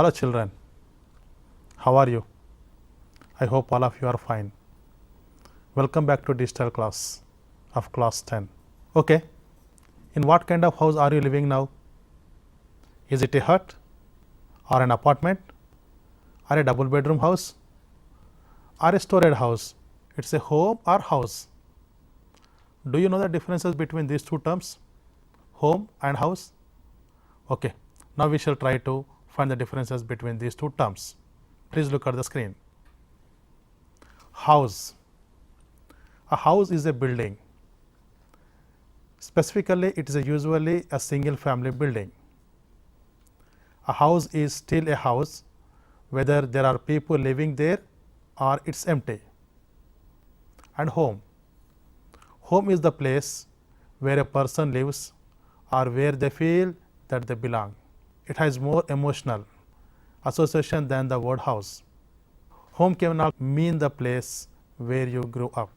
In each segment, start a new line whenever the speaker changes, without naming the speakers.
Hello children, how are you? I hope all of you are fine. Welcome back to digital class of class 10. Okay, in what kind of house are you living now? Is it a hut or an apartment or a double bedroom house or a storage house? It's a home or house. Do you know the differences between these two terms, home and house? Okay, now we shall try to find the differences between these two terms. Please look at the screen. House. A house is a building. Specifically, it is usually a single family building. A house is still a house whether there are people living there or it's empty. And home. Home is the place where a person lives or where they feel that they belong. It has more emotional association than the word house. Home cannot mean the place where you grew up.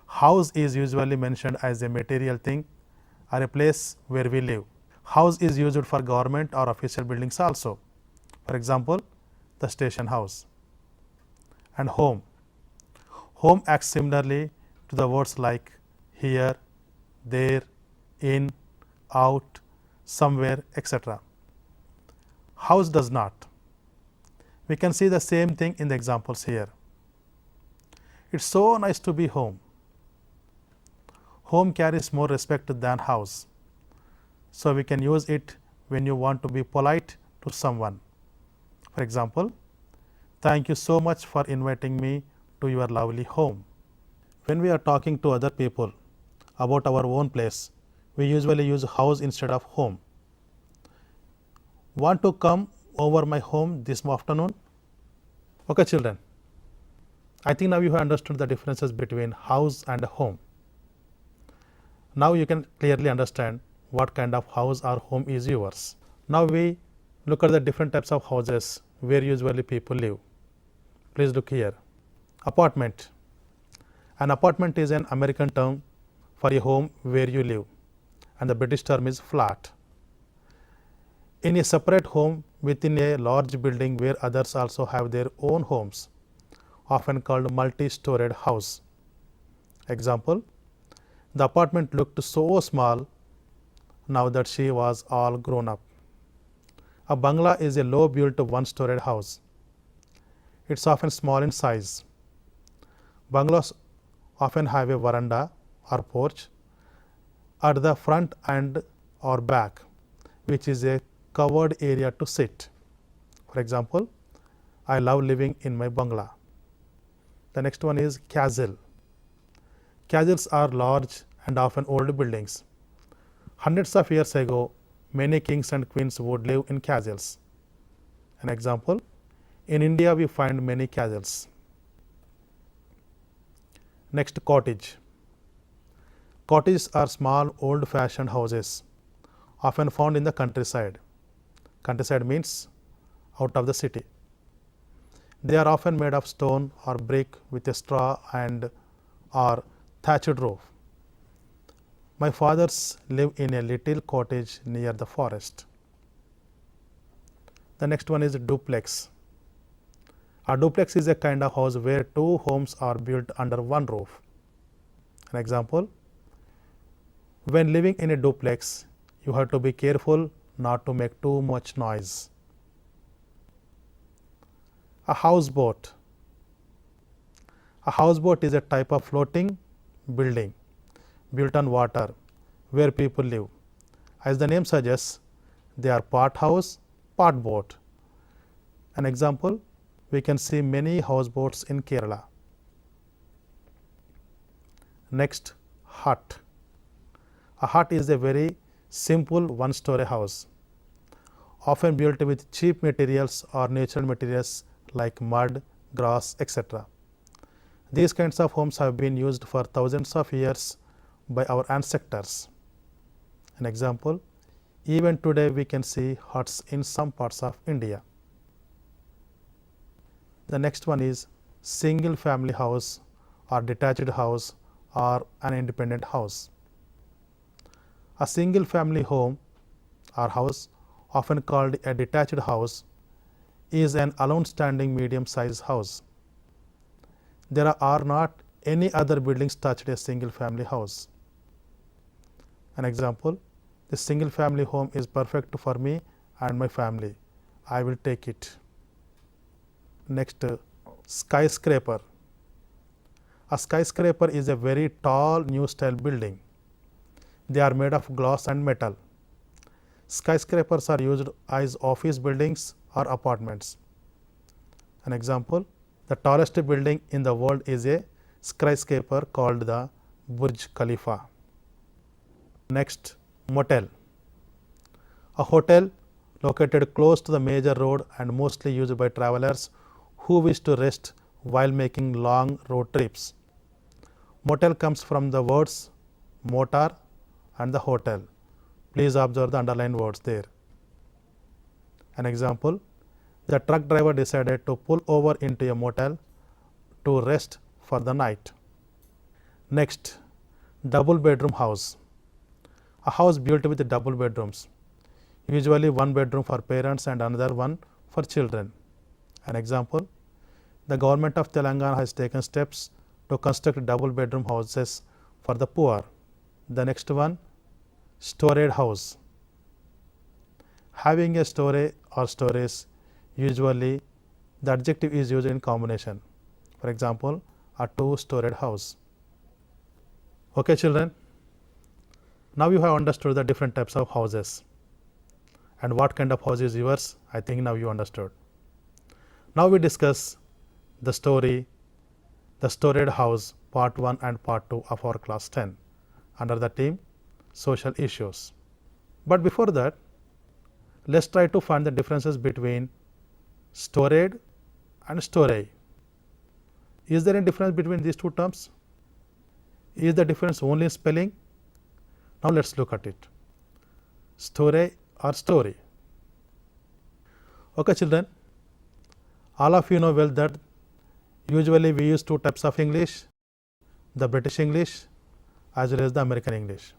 House is usually mentioned as a material thing or a place where we live. House is used for government or official buildings also. For example, the station house. And home. Home acts similarly to the words like here, there, in, out, somewhere, etc. House does not. We can see the same thing in the examples here. It's so nice to be home. Home carries more respect than house. So we can use it when you want to be polite to someone. For example, thank you so much for inviting me to your lovely home. When we are talking to other people about our own place, we usually use house instead of home. Want to come over my home this afternoon? Okay children, I think now you have understood the differences between house and home. Now you can clearly understand what kind of house or home is yours. Now we look at the different types of houses where usually people live. Please look here. Apartment. An apartment is an American term for a home where you live, and the British term is flat. In a separate home within a large building where others also have their own homes, often called multi-storied house. Example, the apartment looked so small now that she was all grown up. A bungalow is a low-built one-storied house. It's often small in size. Bungalows often have a veranda or porch at the front and or back, which is a covered area to sit. For example, I love living in my bungalow. The next one is castle. Castles are large and often old buildings. Hundreds of years ago, many kings and queens would live in castles. An example, in India we find many castles. Next, cottage. Cottages are small old-fashioned houses, often found in the countryside. Countryside means out of the city. They are often made of stone or brick with a straw and or thatched roof. My fathers live in a little cottage near the forest. The next one is duplex. A duplex is a kind of house where two homes are built under one roof. An example, when living in a duplex, you have to be careful not to make too much noise. A houseboat. A houseboat is a type of floating building built on water where people live. As the name suggests, they are part house, part boat. An example, we can see many houseboats in Kerala. Next, hut. A hut is a very simple one-story house, often built with cheap materials or natural materials like mud, grass, etc. These kinds of homes have been used for thousands of years by our ancestors. An example, even today we can see huts in some parts of India. The next one is single family house or detached house or an independent house. A single family home or house, often called a detached house, is an alone standing medium sized house. There are not any other buildings touched a single family house. An example, this single family home is perfect for me and my family. I will take it. Next, skyscraper. A skyscraper is a very tall new style building. They are made of glass and metal. Skyscrapers are used as office buildings or apartments. An example, the tallest building in the world is a skyscraper called the Burj Khalifa. Next, motel. A hotel located close to the major road and mostly used by travelers who wish to rest while making long road trips. Motel comes from the words motor and the hotel. Please observe the underlined words there. An example, the truck driver decided to pull over into a motel to rest for the night. Next, double bedroom house. A house built with double bedrooms, usually one bedroom for parents and another one for children. An example, the government of Telangana has taken steps to construct double bedroom houses for the poor. The next one, storeyed house. Having a storey or stories, usually the adjective is used in combination. For example, a two-storied house. Okay, children. Now you have understood the different types of houses and what kind of house is yours. I think now you understood. Now we discuss the story, the storeyed house, part 1 and part 2 of our class 10 under the theme social issues. But before that, let's try to find the differences between storeyed and storey. Is there any difference between these two terms? Is the difference only in spelling? Now let's look at it. Storey or story. Okay, children, all of you know well that usually we use two types of English, the British English as well as the American English.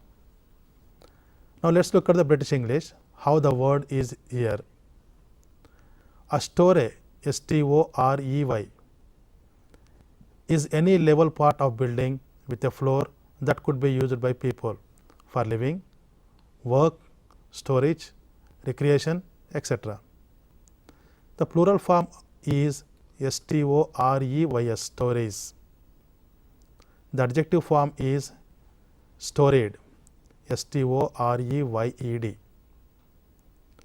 Now let's look at the British English, how the word is here. A storey, S-T-O-R-E-Y, is any level part of building with a floor that could be used by people for living, work, storage, recreation, etc. The plural form is S-T-O-R-E-Y-S, stories. The adjective form is storeyed, S-T-O-R-E-Y-E-D.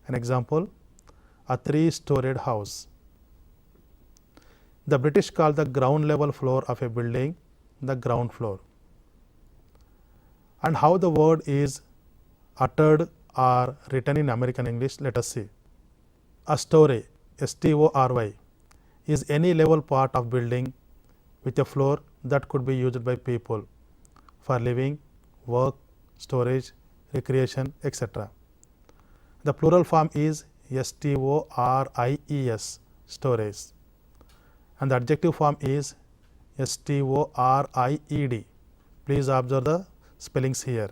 An example, a three-storied house. The British call the ground level floor of a building the ground floor. And how the word is uttered or written in American English, let us see. A storey, S-T-O-R-Y, is any level part of building with a floor that could be used by people for living, work, storage, recreation, etc. The plural form is S-T-O-R-I-E-S, stories, and the adjective form is S-T-O-R-I-E-D. Please observe the spellings here.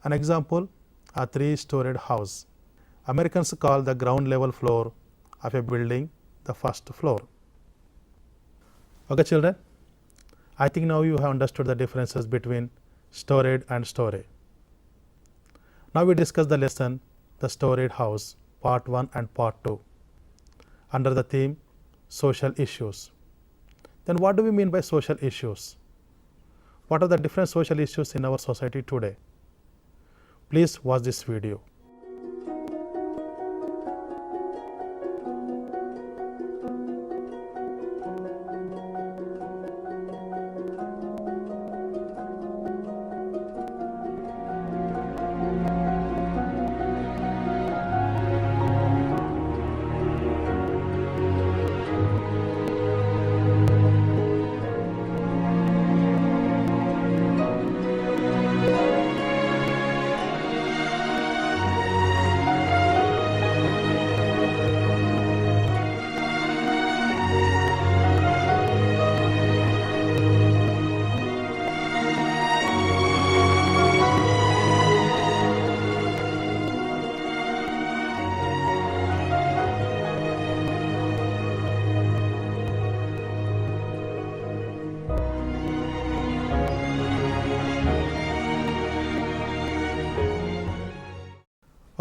An example, a three-storied house. Americans call the ground level floor of a building the first floor. Okay, children, I think now you have understood the differences between storeyed and storey. Now we discuss the lesson, the storeyed house, part 1 and part 2 under the theme social issues. Then what do we mean by social issues? What are the different social issues in our society today? Please watch this video.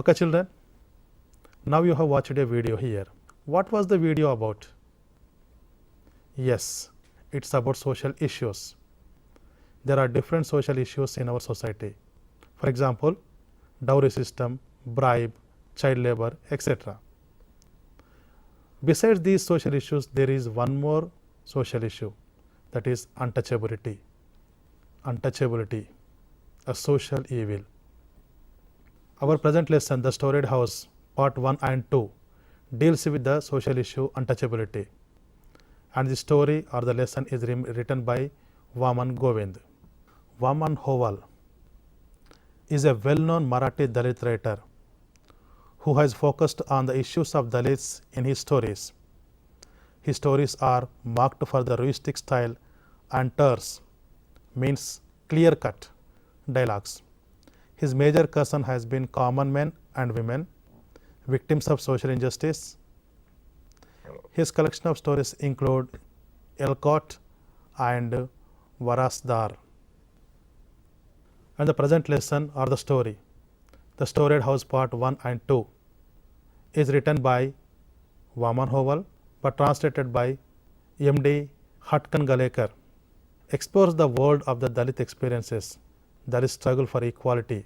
Okay, children, now you have watched a video here. What was the video about? Yes, it's about social issues. There are different social issues in our society. For example, dowry system, bribe, child labor, etc. Besides these social issues, there is one more social issue, that is untouchability. Untouchability, a social evil. Our present lesson, the Storeyed House, part 1 and 2, deals with the social issue untouchability. And the story or the lesson is written by Vaman Govind. Vaman Hoval is a well-known Marathi Dalit writer who has focused on the issues of Dalits in his stories. His stories are marked for the rustic style and terse, means clear-cut dialogues. His major concern has been common men and women, victims of social injustice. His collection of stories include Elcott and Varasdar. And the present lesson or the story, the Storeyed House part 1 and 2, is written by Vaman Hoval but translated by M.D. Hatkan Galekar. Explores the world of the Dalit experiences, Dalit struggle for equality,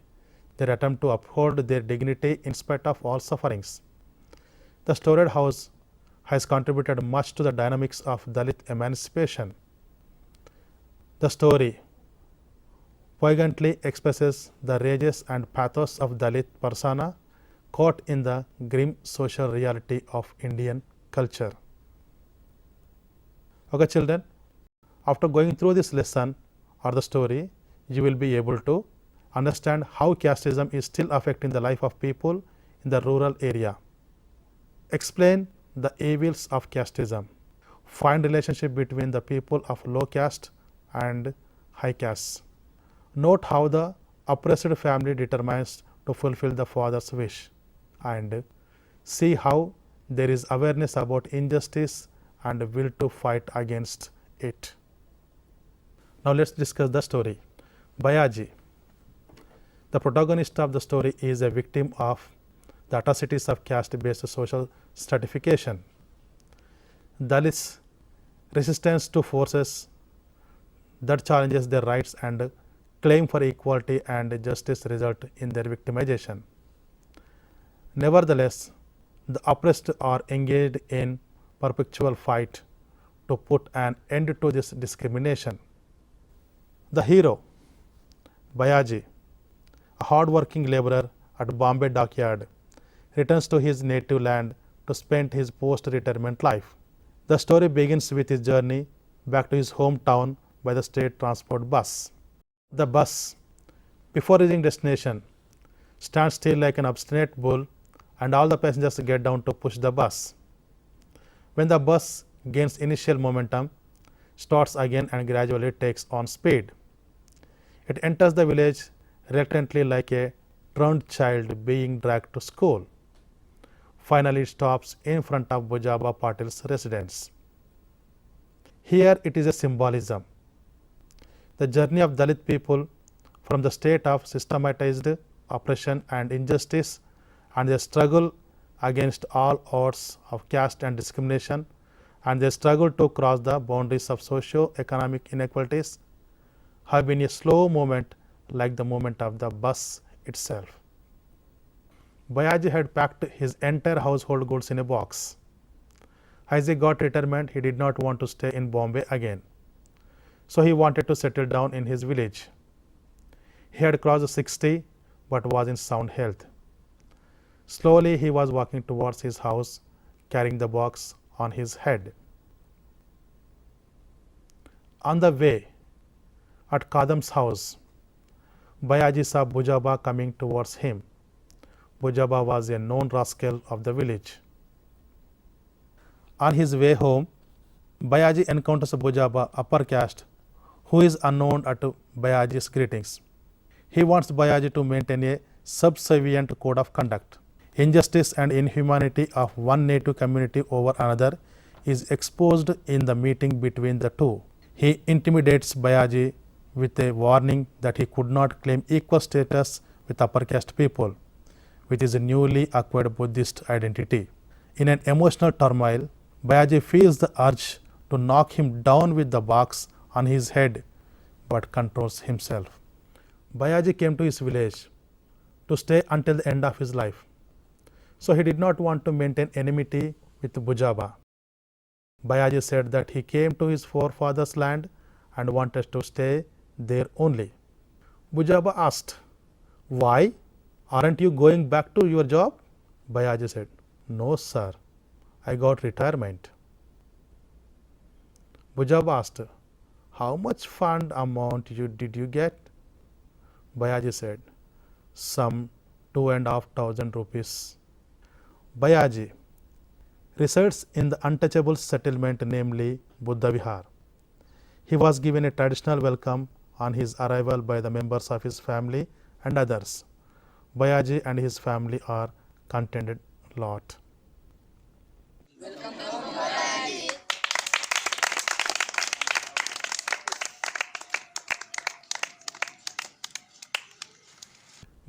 their attempt to uphold their dignity in spite of all sufferings. The Storeyed House has contributed much to the dynamics of Dalit emancipation. The story poignantly expresses the rages and pathos of Dalit persona caught in the grim social reality of Indian culture. Okay, children, after going through this lesson or the story, you will be able to understand how casteism is still affecting the life of people in the rural area. Explain the evils of casteism. Find relationship between the people of low caste and high caste. Note how the oppressed family determines to fulfill the father's wish, and see how there is awareness about injustice and will to fight against it. Now let's discuss the story. Bayaji, the protagonist of the story, is a victim of the atrocities of caste-based social stratification. Dalits' resistance to forces that challenges their rights and claim for equality and justice result in their victimization. Nevertheless, the oppressed are engaged in perpetual fight to put an end to this discrimination. The hero, Bayaji, a hard-working laborer at Bombay dockyard, returns to his native land to spend his post-retirement life. The story begins with his journey back to his hometown by the state transport bus. The bus, before reaching destination, stands still like an obstinate bull, and all the passengers get down to push the bus. When the bus gains initial momentum, starts again and gradually takes on speed. It enters the village reluctantly like a drowned child being dragged to school. Finally, it stops in front of Bujaba Patil's residence. Here it is a symbolism. The journey of Dalit people from the state of systematized oppression and injustice and their struggle against all odds of caste and discrimination and their struggle to cross the boundaries of socio-economic inequalities have been a slow movement like the movement of the bus itself. Bayaji had packed his entire household goods in a box. As he got retirement, he did not want to stay in Bombay again. So he wanted to settle down in his village. He had crossed 60 but was in sound health. Slowly he was walking towards his house, carrying the box on his head. On the way, at Kadam's house, Bayaji saw Bujaba coming towards him. Bujaba was a known rascal of the village. On his way home, Bayaji encounters Bujaba, upper caste, who is unknown at Bayaji's greetings. He wants Bayaji to maintain a subservient code of conduct. Injustice and inhumanity of one native community over another is exposed in the meeting between the two. He intimidates Bayaji with a warning that he could not claim equal status with upper caste people, with his newly acquired Buddhist identity. In an emotional turmoil, Bayaji feels the urge to knock him down with the box on his head, but controls himself. Bayaji came to his village to stay until the end of his life. So he did not want to maintain enmity with Bujaba. Bayaji said that he came to his forefathers' land and wanted to stay there only. Bujaba asked, "Why? Aren't you going back to your job?" Bayaji said, "No, sir, I got retirement." Bujaba asked, "How much fund amount did you get?" Bayaji said, "Some 2,500 rupees. Bayaji resides in the untouchable settlement, namely Buddha Vihar. He was given a traditional welcome on his arrival by the members of his family and others. Bayaji and his family are contented lot.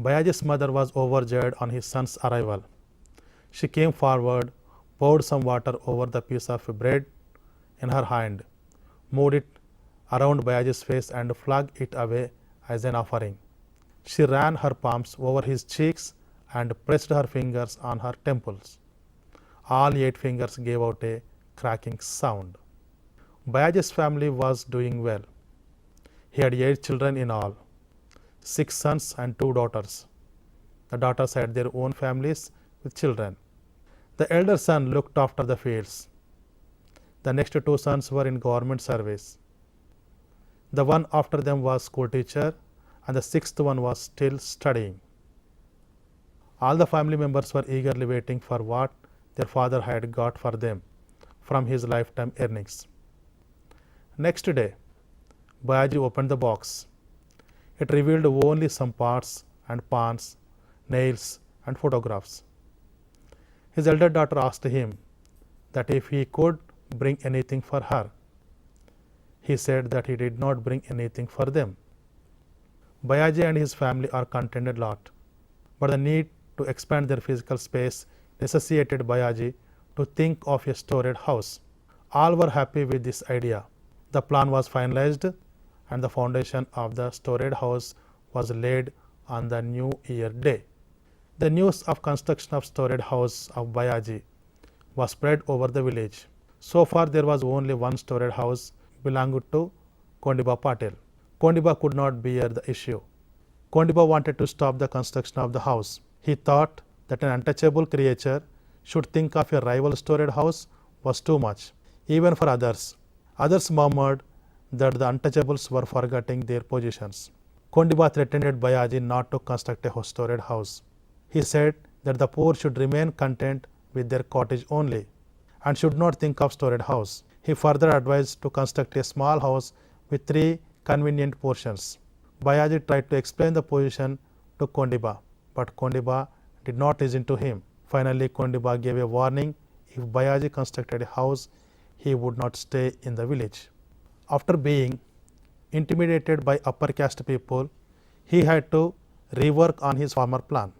Bayaji's mother was overjoyed on his son's arrival. She came forward, poured some water over the piece of bread in her hand, moved it around Bayaji's face and flung it away as an offering. She ran her palms over his cheeks and pressed her fingers on her temples. All 8 fingers gave out a cracking sound. Bayaji's family was doing well. He had 8 children in all, 6 sons and 2 daughters. The daughters had their own families with children. The elder son looked after the fields. The next 2 sons were in government service. The one after them was school teacher, and the 6th one was still studying. All the family members were eagerly waiting for what their father had got for them from his lifetime earnings. Next day, Bayaji opened the box. It revealed only some parts and pans, nails and photographs. His elder daughter asked him that if he could bring anything for her. He said that he did not bring anything for them. Bayaji and his family are contented lot, but the need to expand their physical space necessitated Bayaji to think of a storeyed house. All were happy with this idea. The plan was finalized and the foundation of the storeyed house was laid on the New Year day. The news of construction of storeyed house of Bayaji was spread over the village. So far there was only one storeyed house belonging to Kondiba Patel. Kondiba could not bear the issue. Kondiba wanted to stop the construction of the house. He thought that an untouchable creature should think of a rival storeyed house was too much, even for others. Others murmured that the untouchables were forgetting their positions. Kondiba threatened Bayaji not to construct a storeyed house. He said that the poor should remain content with their cottage only and should not think of storeyed house. He further advised to construct a small house with 3 convenient portions. Bayaji tried to explain the position to Kondiba, but Kondiba did not listen to him. Finally, Kondiba gave a warning: if Bayaji constructed a house, he would not stay in the village. After being intimidated by upper caste people, he had to rework on his former plan.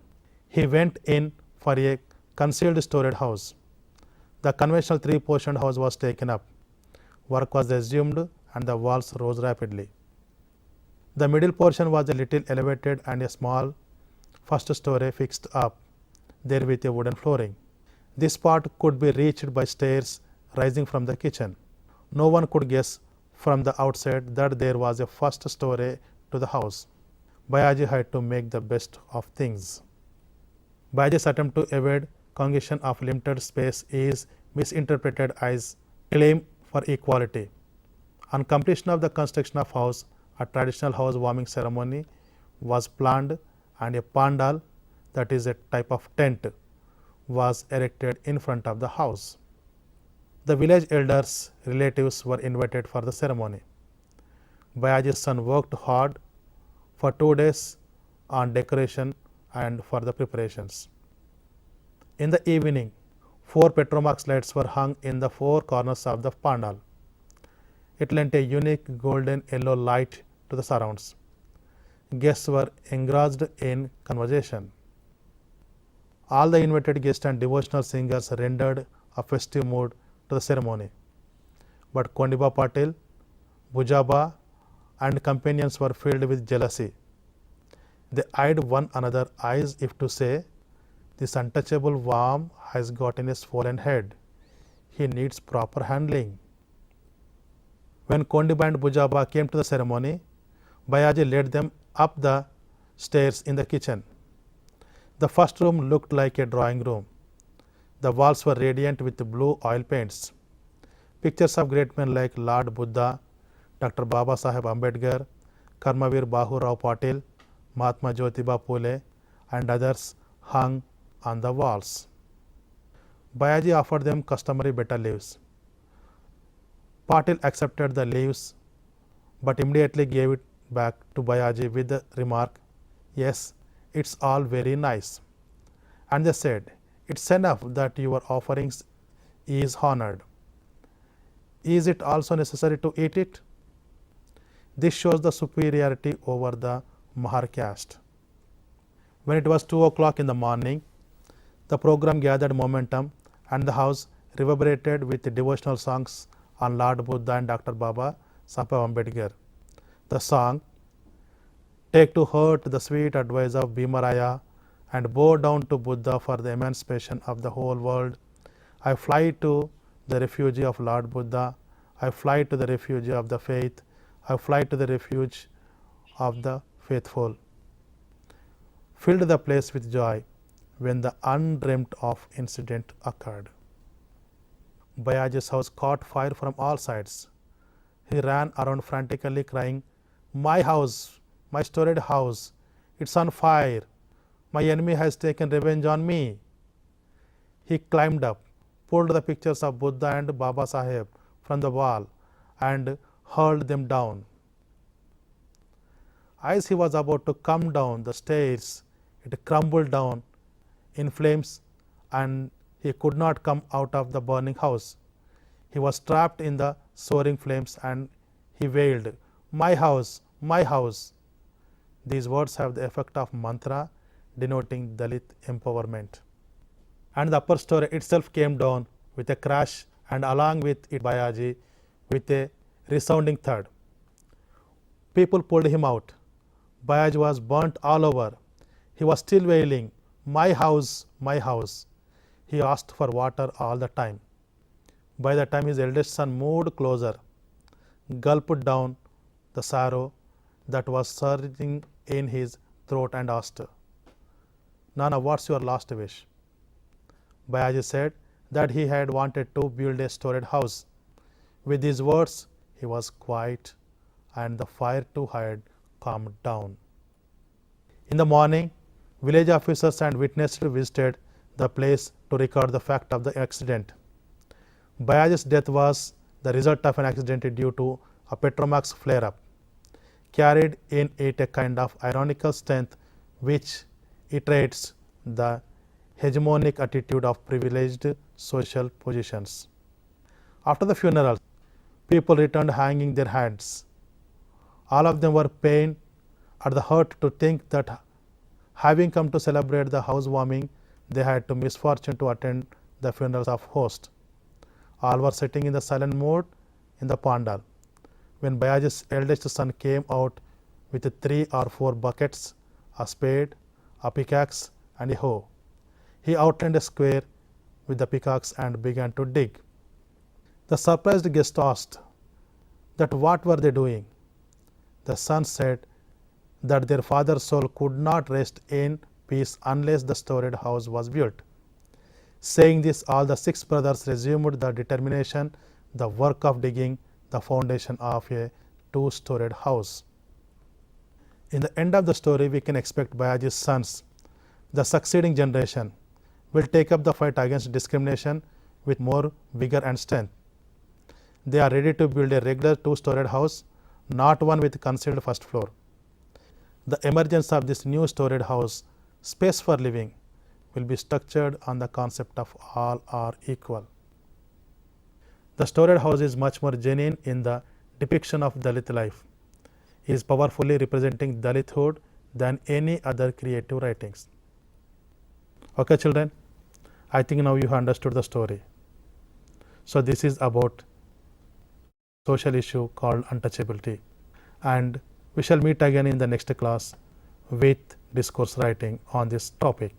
He went in for a concealed storeyed house. The conventional 3-portioned house was taken up. Work was resumed and the walls rose rapidly. The middle portion was a little elevated and a small first story fixed up there with a wooden flooring. This part could be reached by stairs rising from the kitchen. No one could guess from the outside that there was a first story to the house. Bayaji had to make the best of things. Bayaji's attempt to evade congestion of limited space is misinterpreted as claim for equality. On completion of the construction of house, a traditional housewarming ceremony was planned and a pandal, that is a type of tent, was erected in front of the house. The village elders' relatives were invited for the ceremony. Bayaji's son worked hard for 2 days on decoration and for the preparations. In the evening, 4 petromax lights were hung in the 4 corners of the pandal. It lent a unique golden yellow light to the surrounds. Guests were engrossed in conversation. All the invited guests and devotional singers rendered a festive mood to the ceremony. But Kondiba Patil, Bujaba and companions were filled with jealousy. They eyed one another as if to say, "This untouchable worm has gotten a swollen head. He needs proper handling." When Kondiba and Bujaba came to the ceremony, Bayaji led them up the stairs in the kitchen. The first room looked like a drawing room. The walls were radiant with blue oil paints. Pictures of great men like Lord Buddha, Dr. Baba Saheb Ambedkar, Karmavir Bahu Rao Patil, Mahatma Jyotiba Phule and others hung on the walls. Bayaji offered them customary betel leaves. Patil accepted the leaves but immediately gave it back to Bayaji with the remark, "Yes, it's all very nice." And they said, "It's enough that your offerings is honored. Is it also necessary to eat it?" This shows the superiority over the Mahar caste. When it was 2 o'clock in the morning, the program gathered momentum and the house reverberated with devotional songs on Lord Buddha and Dr. Baba Saheb Ambedkar. The song, "Take to heart the sweet advice of Bhimaraya and bow down to Buddha for the emancipation of the whole world. I fly to the refuge of Lord Buddha. I fly to the refuge of the faith. I fly to the refuge of the faithful," filled the place with joy when the undreamt of incident occurred. Bayaji's house caught fire from all sides. He ran around frantically crying, "My house, my storied house, it's on fire. My enemy has taken revenge on me." He climbed up, pulled the pictures of Buddha and Baba Saheb from the wall and hurled them down. As he was about to come down the stairs, it crumbled down in flames and he could not come out of the burning house. He was trapped in the soaring flames and he wailed, "My house, my house." These words have the effect of mantra denoting Dalit empowerment. And the upper story itself came down with a crash and along with it Bayaji with a resounding thud. People pulled him out. Bayaji was burnt all over. He was still wailing, "My house, my house." He asked for water all the time. By the time his eldest son moved closer, gulped down the sorrow that was surging in his throat and asked, "Nana, what's your last wish?" Bayaji said that he had wanted to build a storied house. With these words, he was quiet and the fire too had calmed down. In the morning, village officers and witnesses visited the place to record the fact of the accident. Bayaji's death was the result of an accident due to a Petromax flare-up, carried in it a kind of ironical strength which iterates the hegemonic attitude of privileged social positions. After the funeral, people returned hanging their heads. All of them were pained at the heart to think that having come to celebrate the housewarming, they had the misfortune to attend the funerals of host. All were sitting in the silent mood in the pandal. When Bayaji's eldest son came out with 3 or 4 buckets, a spade, a pickaxe and a hoe, he outlined a square with the pickaxe and began to dig. The surprised guest asked that what were they doing. The son said that their father's soul could not rest in peace unless the storied house was built. Saying this, all the 6 brothers resumed the determination, the work of digging the foundation of a 2-storied house. In the end of the story, we can expect Bayaji's sons, the succeeding generation, will take up the fight against discrimination with more vigor and strength. They are ready to build a regular 2-storied house, not one with concealed first floor. The emergence of this new storied house, space for living, will be structured on the concept of all are equal. The storied house is much more genuine in the depiction of Dalit life. It is powerfully representing Dalithood than any other creative writings. Okay, children, I think now you have understood the story. So this is about social issue called untouchability, and we shall meet again in the next class with discourse writing on this topic.